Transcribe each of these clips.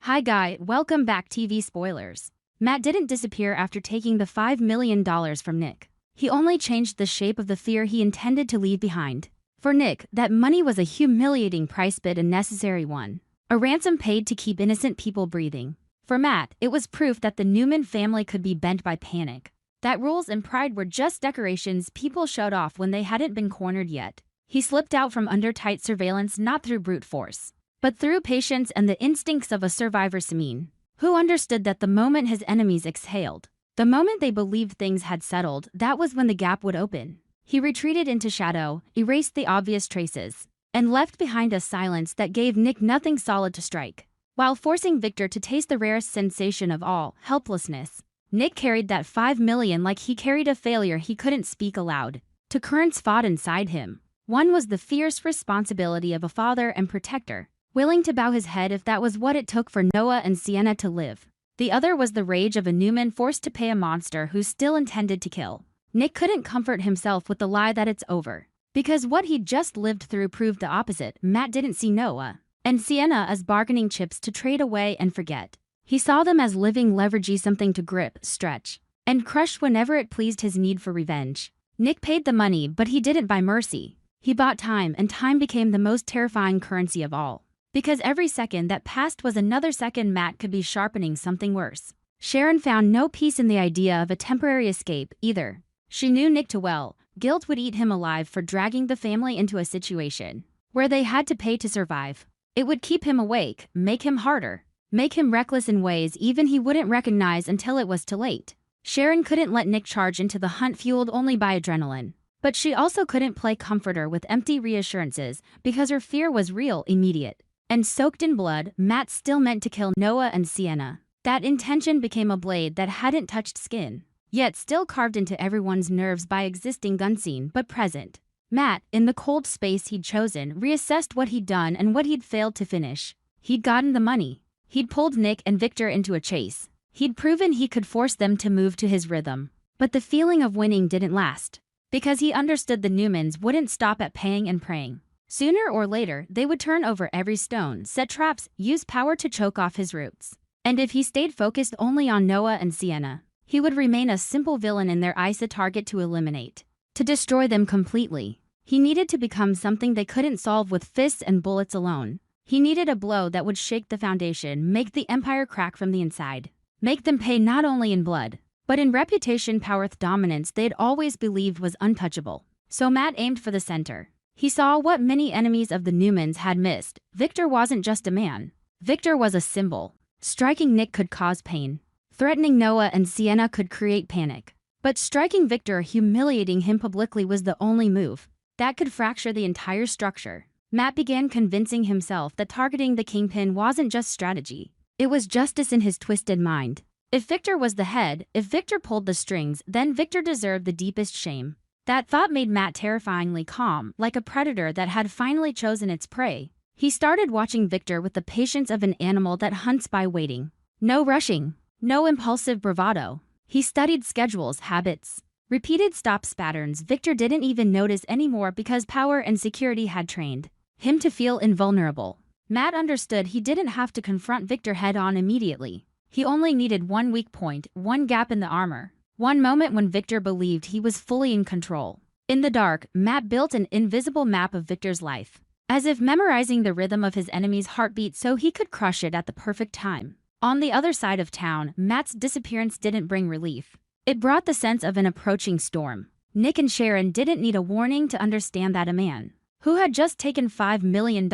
Hi guy, welcome back TV spoilers. Matt didn't disappear after taking the $5 million from Nick. He only changed the shape of the fear he intended to leave behind. For Nick, that money was a humiliating price but a necessary one. A ransom paid to keep innocent people breathing. For Matt, it was proof that the Newman family could be bent by panic. That rules and pride were just decorations people showed off when they hadn't been cornered yet. He slipped out from under tight surveillance not through brute force, but through patience and the instincts of a survivor Samin, who understood that the moment his enemies exhaled, the moment they believed things had settled, that was when the gap would open. He retreated into shadow, erased the obvious traces, and left behind a silence that gave Nick nothing solid to strike. While forcing Victor to taste the rarest sensation of all, helplessness, Nick carried that $5 million like he carried a failure he couldn't speak aloud. Two currents fought inside him. One was the fierce responsibility of a father and protector, willing to bow his head if that was what it took for Noah and Sienna to live. The other was the rage of a Newman forced to pay a monster who still intended to kill. Nick couldn't comfort himself with the lie that it's over, because what he'd just lived through proved the opposite. Matt didn't see Noah and Sienna as bargaining chips to trade away and forget. He saw them as living leveragey, something to grip, stretch, and crush whenever it pleased his need for revenge. Nick paid the money, but he didn't buy mercy. He bought time, and time became the most terrifying currency of all. Because every second that passed was another second Matt could be sharpening something worse. Sharon found no peace in the idea of a temporary escape, either. She knew Nick too well. Guilt would eat him alive for dragging the family into a situation where they had to pay to survive. It would keep him awake, make him harder, make him reckless in ways even he wouldn't recognize until it was too late. Sharon couldn't let Nick charge into the hunt fueled only by adrenaline. But she also couldn't play comforter with empty reassurances because her fear was real, immediate, and soaked in blood. Matt still meant to kill Noah and Sienna. That intention became a blade that hadn't touched skin, yet still carved into everyone's nerves by existing unseen but present. Matt, in the cold space he'd chosen, reassessed what he'd done and what he'd failed to finish. He'd gotten the money. He'd pulled Nick and Victor into a chase. He'd proven he could force them to move to his rhythm. But the feeling of winning didn't last, because he understood the Newmans wouldn't stop at paying and praying. Sooner or later, they would turn over every stone, set traps, use power to choke off his roots. And if he stayed focused only on Noah and Sienna, he would remain a simple villain in their eyes, a target to eliminate, to destroy them completely. He needed to become something they couldn't solve with fists and bullets alone. He needed a blow that would shake the foundation, make the empire crack from the inside, make them pay not only in blood, but in reputation, power, dominance they'd always believed was untouchable. So Matt aimed for the center. He saw what many enemies of the Newmans had missed. Victor wasn't just a man. Victor was a symbol. Striking Nick could cause pain. Threatening Noah and Sienna could create panic. But striking Victor, humiliating him publicly, was the only move that could fracture the entire structure. Matt began convincing himself that targeting the kingpin wasn't just strategy. It was justice in his twisted mind. If Victor was the head, if Victor pulled the strings, then Victor deserved the deepest shame. That thought made Matt terrifyingly calm, like a predator that had finally chosen its prey. He started watching Victor with the patience of an animal that hunts by waiting. No rushing, no impulsive bravado. He studied schedules, habits, repeated stops, patterns Victor didn't even notice anymore because power and security had trained him to feel invulnerable. Matt understood he didn't have to confront Victor head-on immediately. He only needed one weak point, one gap in the armor, one moment when Victor believed he was fully in control. In the dark, Matt built an invisible map of Victor's life, as if memorizing the rhythm of his enemy's heartbeat so he could crush it at the perfect time. On the other side of town, Matt's disappearance didn't bring relief. It brought the sense of an approaching storm. Nick and Sharon didn't need a warning to understand that a man who had just taken $5 million,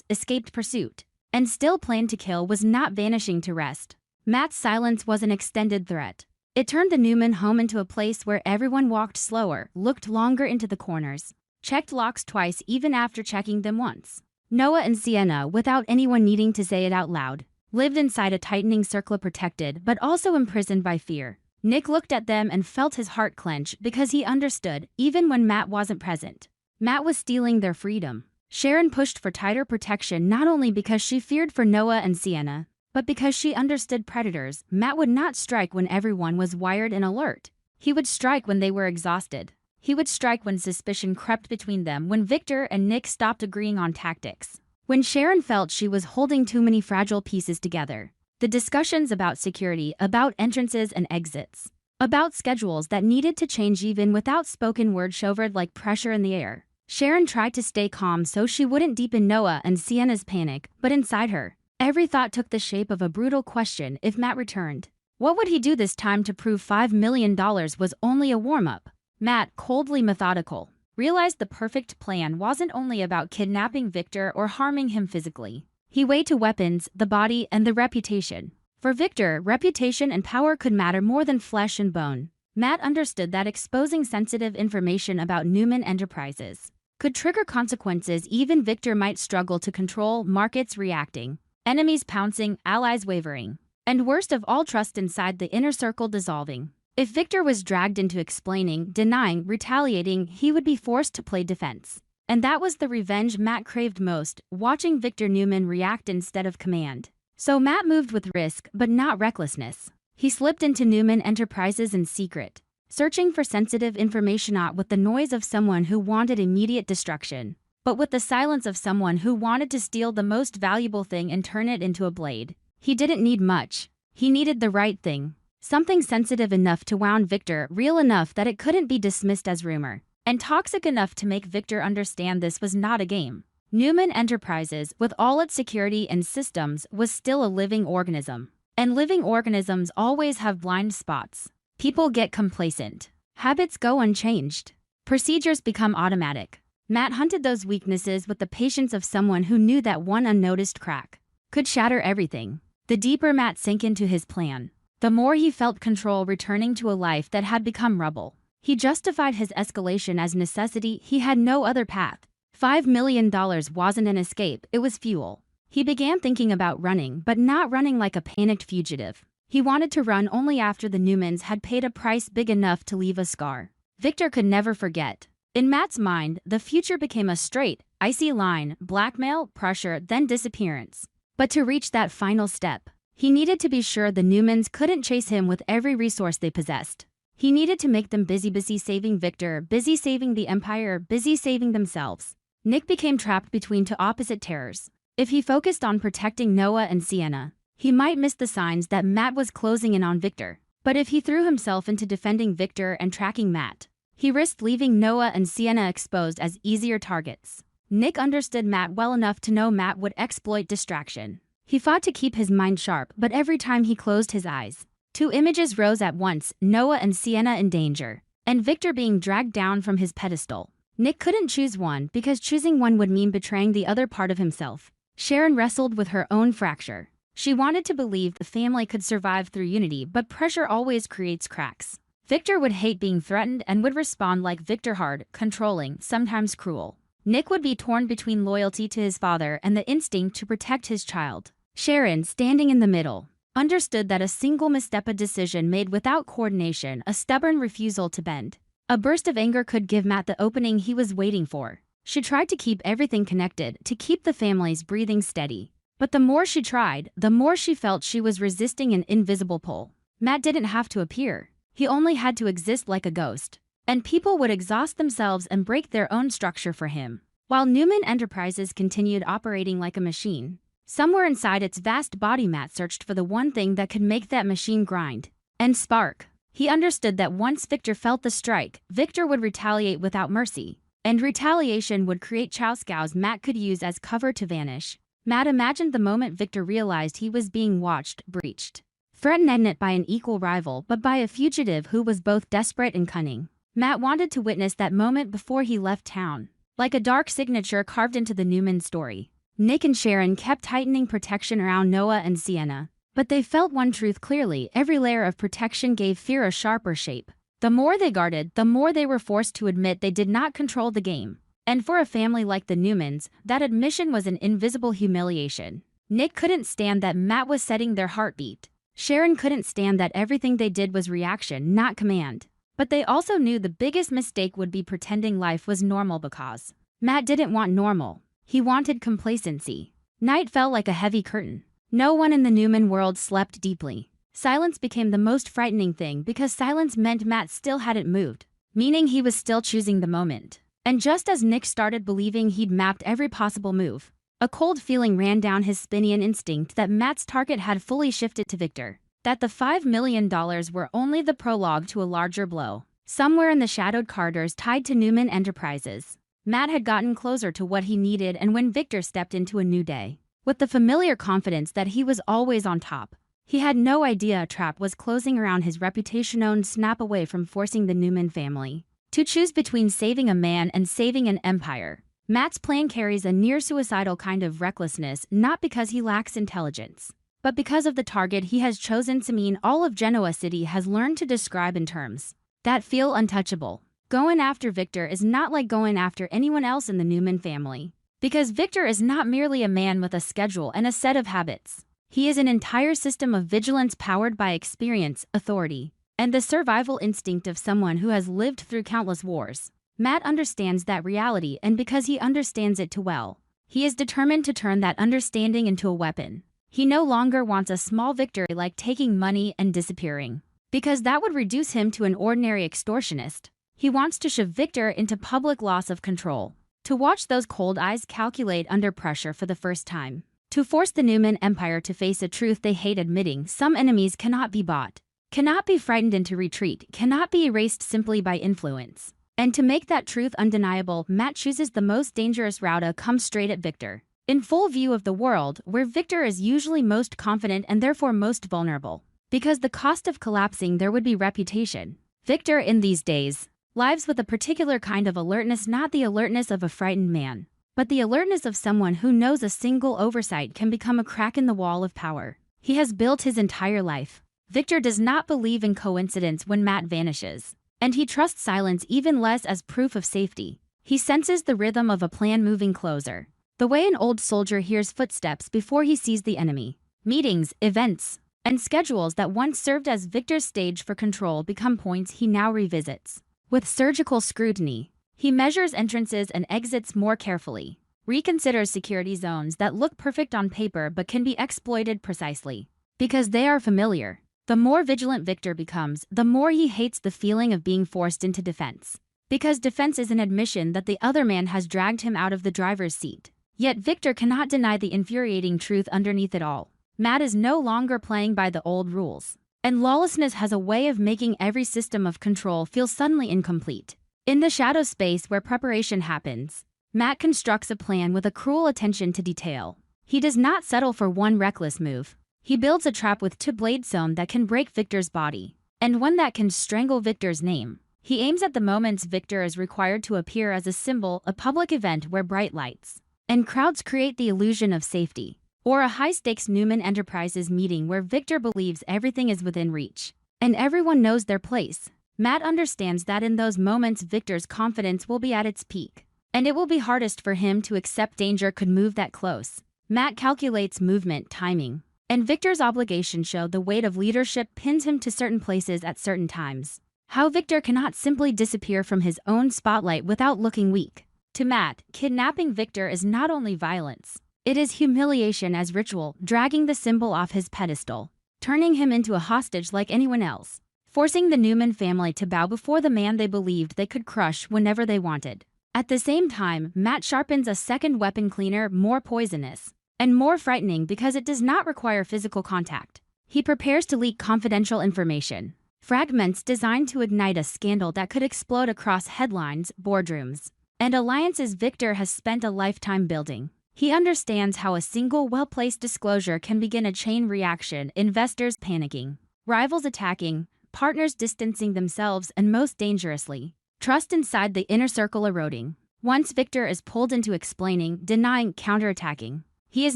escaped pursuit, and still planned to kill was not vanishing to rest. Matt's silence was an extended threat. It turned the Newman home into a place where everyone walked slower, looked longer into the corners, checked locks twice even after checking them once. Noah and Sienna, without anyone needing to say it out loud, lived inside a tightening circle, protected but also imprisoned by fear. Nick looked at them and felt his heart clench because he understood, even when Matt wasn't present. Matt was stealing their freedom. Sharon pushed for tighter protection not only because she feared for Noah and Sienna, but because she understood predators. Matt would not strike when everyone was wired and alert. He would strike when they were exhausted. He would strike when suspicion crept between them, when Victor and Nick stopped agreeing on tactics. When Sharon felt she was holding too many fragile pieces together. The discussions about security, about entrances and exits, about schedules that needed to change even without spoken word hovered like pressure in the air. Sharon tried to stay calm so she wouldn't deepen Noah and Sienna's panic, but inside her, every thought took the shape of a brutal question: if Matt returned, what would he do this time to prove $5 million was only a warm-up? Matt, coldly methodical, realized the perfect plan wasn't only about kidnapping Victor or harming him physically. He weighed to weapons, the body, and the reputation. For Victor, reputation and power could matter more than flesh and bone. Matt understood that exposing sensitive information about Newman Enterprises could trigger consequences even Victor might struggle to control: markets reacting, enemies pouncing, allies wavering, and worst of all, trust inside the inner circle dissolving. If Victor was dragged into explaining, denying, retaliating, he would be forced to play defense. And that was the revenge Matt craved most, watching Victor Newman react instead of command. So Matt moved with risk, but not recklessness. He slipped into Newman Enterprises in secret, searching for sensitive information, not with the noise of someone who wanted immediate destruction, but with the silence of someone who wanted to steal the most valuable thing and turn it into a blade. He didn't need much. He needed the right thing. Something sensitive enough to wound Victor, real enough that it couldn't be dismissed as rumor, and toxic enough to make Victor understand this was not a game. Newman Enterprises, with all its security and systems, was still a living organism. And living organisms always have blind spots. People get complacent. Habits go unchanged. Procedures become automatic. Matt hunted those weaknesses with the patience of someone who knew that one unnoticed crack could shatter everything. The deeper Matt sank into his plan, the more he felt control returning to a life that had become rubble. He justified his escalation as necessity. He had no other path. $5 million wasn't an escape, it was fuel. He began thinking about running, but not running like a panicked fugitive. He wanted to run only after the Newmans had paid a price big enough to leave a scar Victor could never forget. In Matt's mind, the future became a straight, icy line: blackmail, pressure, then disappearance. But to reach that final step, he needed to be sure the Newmans couldn't chase him with every resource they possessed. He needed to make them busy saving Victor, busy saving the Empire, busy saving themselves. Nick became trapped between two opposite terrors. If he focused on protecting Noah and Sienna, he might miss the signs that Matt was closing in on Victor. But if he threw himself into defending Victor and tracking Matt, he risked leaving Noah and Sienna exposed as easier targets. Nick understood Matt well enough to know Matt would exploit distraction. He fought to keep his mind sharp, but every time he closed his eyes, two images rose at once: Noah and Sienna in danger, and Victor being dragged down from his pedestal. Nick couldn't choose one because choosing one would mean betraying the other part of himself. Sharon wrestled with her own fracture. She wanted to believe the family could survive through unity, but pressure always creates cracks. Victor would hate being threatened and would respond like Victor: hard, controlling, sometimes cruel. Nick would be torn between loyalty to his father and the instinct to protect his child. Sharon, standing in the middle, understood that a single misstep, a decision made without coordination, a stubborn refusal to bend, a burst of anger could give Matt the opening he was waiting for. She tried to keep everything connected, to keep the family's breathing steady. But the more she tried, the more she felt she was resisting an invisible pull. Matt didn't have to appear. He only had to exist like a ghost. And people would exhaust themselves and break their own structure for him. While Newman Enterprises continued operating like a machine, somewhere inside its vast body, Matt searched for the one thing that could make that machine grind and spark. He understood that once Victor felt the strike, Victor would retaliate without mercy. And retaliation would create chow-scows Matt could use as cover to vanish. Matt imagined the moment Victor realized he was being watched, breached, threatened not by an equal rival but by a fugitive who was both desperate and cunning. Matt wanted to witness that moment before he left town. Like a dark signature carved into the Newman story, Nick and Sharon kept tightening protection around Noah and Sienna. But they felt one truth clearly: every layer of protection gave fear a sharper shape. The more they guarded, the more they were forced to admit they did not control the game. And for a family like the Newmans, that admission was an invisible humiliation. Nick couldn't stand that Matt was setting their heartbeat. Sharon couldn't stand that everything they did was reaction, not command. But they also knew the biggest mistake would be pretending life was normal, because Matt didn't want normal. He wanted complacency. Night fell like a heavy curtain. No one in the Newman world slept deeply. Silence became the most frightening thing because silence meant Matt still hadn't moved, meaning he was still choosing the moment. And just as Nick started believing he'd mapped every possible move, a cold feeling ran down his spinian instinct that Matt's target had fully shifted to Victor, that the $5 million were only the prologue to a larger blow. Somewhere in the shadowed corridors tied to Newman Enterprises, Matt had gotten closer to what he needed, and when Victor stepped into a new day, with the familiar confidence that he was always on top, he had no idea a trap was closing around his reputation owned snap away from forcing the Newman family to choose between saving a man and saving an empire. Matt's plan carries a near-suicidal kind of recklessness, not because he lacks intelligence, but because of the target he has chosen to mean all of Genoa City has learned to describe in terms that feel untouchable. Going after Victor is not like going after anyone else in the Newman family, because Victor is not merely a man with a schedule and a set of habits. He is an entire system of vigilance powered by experience, authority, and the survival instinct of someone who has lived through countless wars. Matt understands that reality, and because he understands it too well, he is determined to turn that understanding into a weapon. He no longer wants a small victory like taking money and disappearing, because that would reduce him to an ordinary extortionist. He wants to shove Victor into public loss of control, to watch those cold eyes calculate under pressure for the first time, to force the Newman Empire to face a truth they hate admitting: some enemies cannot be bought, cannot be frightened into retreat, cannot be erased simply by influence. And to make that truth undeniable, Matt chooses the most dangerous route: come straight at Victor, in full view of the world, where Victor is usually most confident and therefore most vulnerable. Because the cost of collapsing there would be reputation. Victor, in these days, lives with a particular kind of alertness, not the alertness of a frightened man, but the alertness of someone who knows a single oversight can become a crack in the wall of power he has built his entire life. Victor does not believe in coincidence when Matt vanishes, and he trusts silence even less as proof of safety. He senses the rhythm of a plan moving closer, the way an old soldier hears footsteps before he sees the enemy. Meetings, events, and schedules that once served as Victor's stage for control become points he now revisits with surgical scrutiny. He measures entrances and exits more carefully, reconsiders security zones that look perfect on paper but can be exploited precisely because they are familiar. The more vigilant Victor becomes, the more he hates the feeling of being forced into defense, because defense is an admission that the other man has dragged him out of the driver's seat. Yet Victor cannot deny the infuriating truth underneath it all. Matt is no longer playing by the old rules, and lawlessness has a way of making every system of control feel suddenly incomplete. In the shadow space where preparation happens, Matt constructs a plan with a cruel attention to detail. He does not settle for one reckless move. He builds a trap with two blade zone that can break Victor's body, and one that can strangle Victor's name. He aims at the moments Victor is required to appear as a symbol, a public event where bright lights and crowds create the illusion of safety, or a high-stakes Newman Enterprises meeting where Victor believes everything is within reach, and everyone knows their place. Matt understands that in those moments Victor's confidence will be at its peak, and it will be hardest for him to accept danger could move that close. Matt calculates movement, timing, and Victor's obligation show the weight of leadership pins him to certain places at certain times. How Victor cannot simply disappear from his own spotlight without looking weak. To Matt, kidnapping Victor is not only violence, it is humiliation as ritual, dragging the symbol off his pedestal, turning him into a hostage like anyone else, forcing the Newman family to bow before the man they believed they could crush whenever they wanted. At the same time, Matt sharpens a second weapon, cleaner, more poisonous, and more frightening because it does not require physical contact. He prepares to leak confidential information, fragments designed to ignite a scandal that could explode across headlines, boardrooms, and alliances Victor has spent a lifetime building. He understands how a single well-placed disclosure can begin a chain reaction: investors panicking, rivals attacking, partners distancing themselves, and most dangerously, trust inside the inner circle eroding. Once Victor is pulled into explaining, denying, counterattacking, he is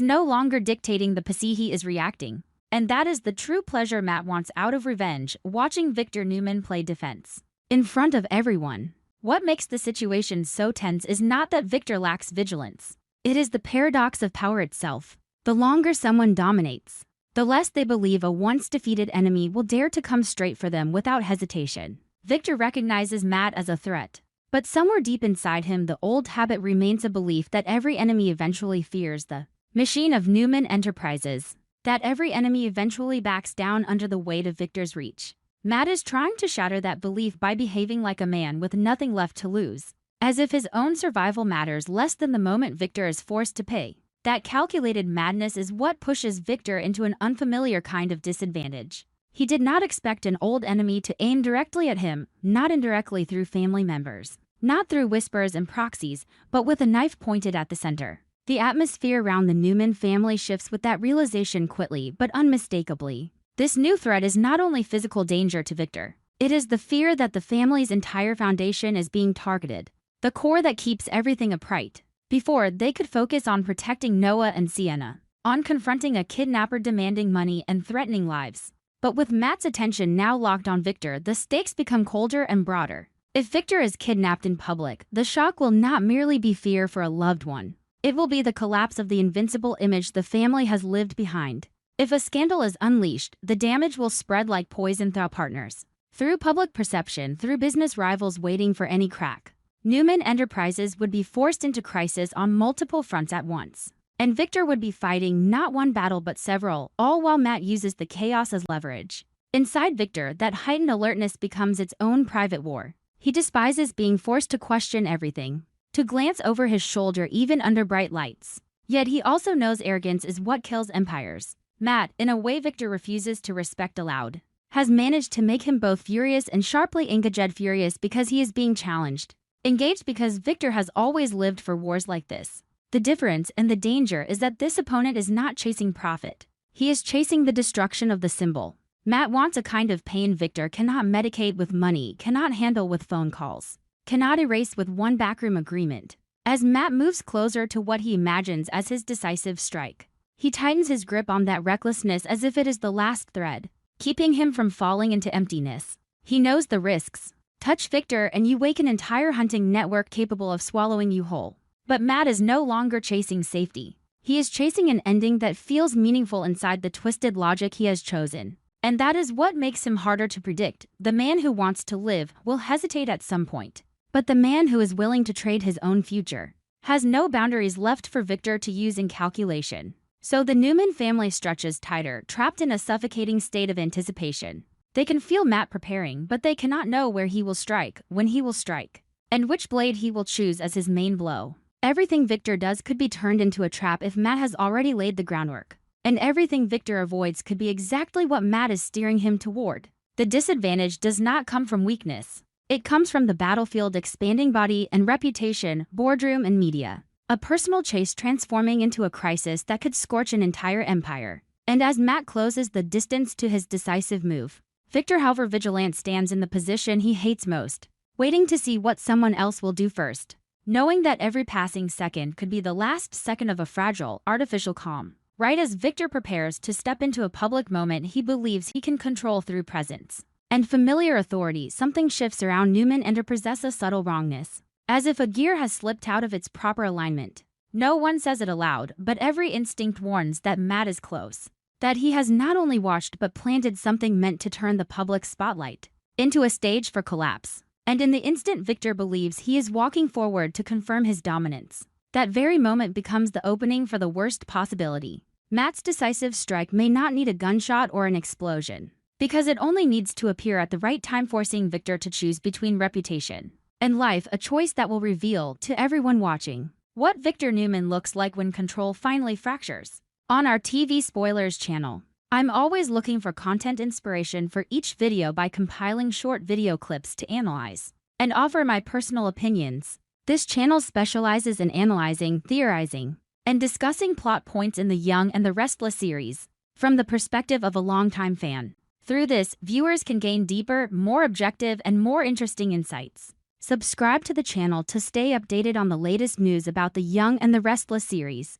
no longer dictating the pace, he is reacting. And that is the true pleasure Matt wants out of revenge, watching Victor Newman play defense in front of everyone. What makes the situation so tense is not that Victor lacks vigilance. It is the paradox of power itself. The longer someone dominates, the less they believe a once defeated enemy will dare to come straight for them without hesitation. Victor recognizes Matt as a threat, But somewhere deep inside him, the old habit remains a belief that every enemy eventually fears the machine of Newman Enterprises, that every enemy eventually backs down under the weight of Victor's reach. Matt is trying to shatter that belief by behaving like a man with nothing left to lose, as if his own survival matters less than the moment Victor is forced to pay. That calculated madness is what pushes Victor into an unfamiliar kind of disadvantage. He did not expect an old enemy to aim directly at him, not indirectly through family members, not through whispers and proxies, but with a knife pointed at the center. The atmosphere around the Newman family shifts with that realization quickly but unmistakably. This new threat is not only physical danger to Victor, it is the fear that the family's entire foundation is being targeted, the core that keeps everything upright. Before, they could focus on protecting Noah and Sienna, on confronting a kidnapper demanding money and threatening lives. But with Matt's attention now locked on Victor, the stakes become colder and broader. If Victor is kidnapped in public, the shock will not merely be fear for a loved one. It will be the collapse of the invincible image the family has lived behind. If a scandal is unleashed, the damage will spread like poison through partners, through public perception, through business rivals waiting for any crack. Newman Enterprises would be forced into crisis on multiple fronts at once. And Victor would be fighting not one battle but several, all while Matt uses the chaos as leverage. Inside Victor, that heightened alertness becomes its own private war. He despises being forced to question everything, to glance over his shoulder even under bright lights. Yet he also knows arrogance is what kills empires. Matt, in a way Victor refuses to respect aloud, has managed to make him both furious and sharply engaged. Furious because he is being challenged. Engaged because Victor has always lived for wars like this. The difference and the danger is that this opponent is not chasing profit. He is chasing the destruction of the symbol. Matt wants a kind of pain Victor cannot medicate with money, cannot handle with phone calls, cannot erase with one backroom agreement. As Matt moves closer to what he imagines as his decisive strike, he tightens his grip on that recklessness as if it is the last thread, keeping him from falling into emptiness. He knows the risks. Touch Victor and you wake an entire hunting network capable of swallowing you whole. But Matt is no longer chasing safety. He is chasing an ending that feels meaningful inside the twisted logic he has chosen. And that is what makes him harder to predict. The man who wants to live will hesitate at some point. But the man who is willing to trade his own future has no boundaries left for Victor to use in calculation. So the Newman family stretches tighter, trapped in a suffocating state of anticipation. They can feel Matt preparing, but they cannot know where he will strike, when he will strike, and which blade he will choose as his main blow. Everything Victor does could be turned into a trap if Matt has already laid the groundwork. And everything Victor avoids could be exactly what Matt is steering him toward. The disadvantage does not come from weakness. It comes from the battlefield expanding body and reputation, boardroom and media. A personal chase transforming into a crisis that could scorch an entire empire. And as Matt closes the distance to his decisive move, Victor, however vigilant, stands in the position he hates most, waiting to see what someone else will do first, knowing that every passing second could be the last second of a fragile, artificial calm. Right as Victor prepares to step into a public moment he believes he can control through presence and familiar authority, something shifts around Newman and possesses a subtle wrongness, as if a gear has slipped out of its proper alignment. No one says it aloud, but every instinct warns that Matt is close. That he has not only watched but planted something meant to turn the public spotlight into a stage for collapse. And in the instant Victor believes he is walking forward to confirm his dominance, that very moment becomes the opening for the worst possibility. Matt's decisive strike may not need a gunshot or an explosion, because it only needs to appear at the right time, forcing Victor to choose between reputation and life, a choice that will reveal to everyone watching what Victor Newman looks like when control finally fractures. On our TV Spoilers channel, I'm always looking for content inspiration for each video by compiling short video clips to analyze and offer my personal opinions. This channel specializes in analyzing, theorizing, and discussing plot points in the Young and the Restless series from the perspective of a longtime fan. Through this, viewers can gain deeper, more objective, and more interesting insights. Subscribe to the channel to stay updated on the latest news about the Young and the Restless series.